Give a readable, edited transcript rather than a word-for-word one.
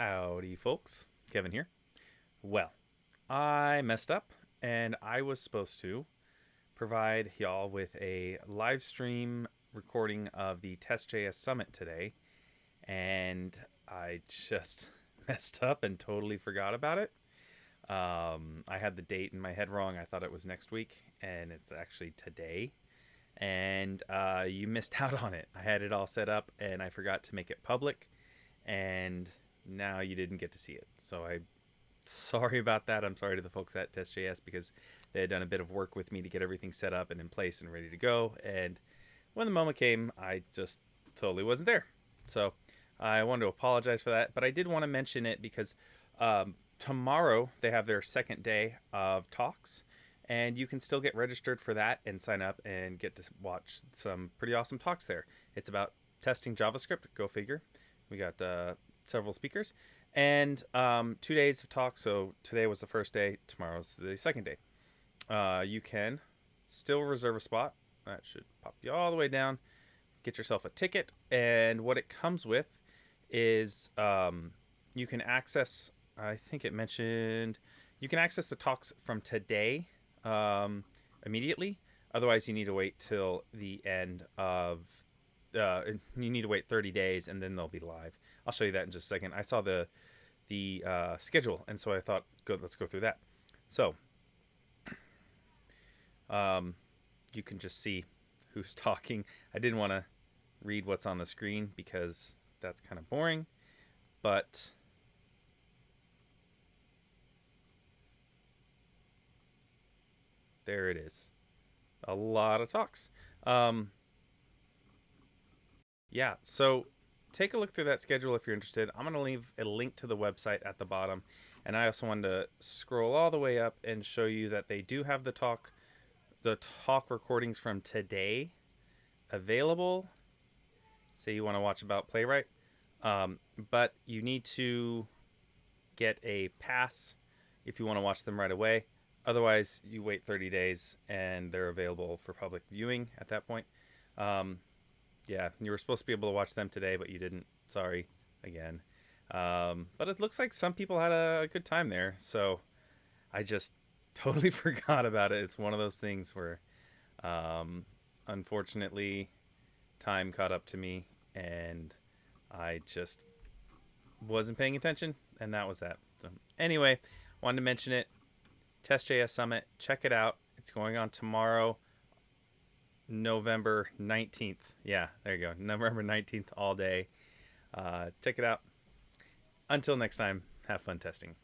Howdy, folks. Kevin here. Well, I messed up and I was supposed to provide y'all with a live stream recording of the TestJS Summit today, and I just messed up and totally forgot about it. I had the date in my head wrong. I thought it was next week, and it's actually today. And you missed out on it. I had it all set up, and I forgot to make it public, and now you didn't get to see it. So I'm sorry about that. I'm sorry to the folks at TestJS because they had done a bit of work with me to get everything set up and in place and ready to go. And when the moment came, I just totally wasn't there. So I wanted to apologize for that, but I did want to mention it because tomorrow they have their second day of talks, and you can still get registered for that and sign up and get to watch some pretty awesome talks there. It's about testing JavaScript, go figure. We got several speakers and 2 days of talk. So today was the first day, tomorrow's the second day. You can still reserve a spot. That should pop you all the way down. Get yourself a ticket, and what it comes with is you can access, I think it mentioned, you can access the talks from today immediately. Otherwise, you need to wait till the end of you need to wait 30 days and then they'll be live. I'll show you that in just a second. I saw the schedule, and so I thought, let's go through that. So you can just see who's talking. I didn't want to read what's on the screen because that's kind of boring, but there it is. A lot of talks. Yeah, so take a look through that schedule if you're interested. I'm going to leave a link to the website at the bottom. And I also wanted to scroll all the way up and show you that they do have the talk recordings from today available. Say you want to watch about Playwright. But you need to get a pass if you want to watch them right away. Otherwise, you wait 30 days and they're available for public viewing at that point. Yeah, you were supposed to be able to watch them today, but you didn't. Sorry, again. But it looks like some people had a good time there, so I just totally forgot about it. It's one of those things where, unfortunately, time caught up to me, and I just wasn't paying attention, and that was that. So anyway, wanted to mention it. TestJS Summit, check it out. It's going on tomorrow, November 19th. Yeah, there you go. November 19th all day. Check it out. Until next time, have fun testing.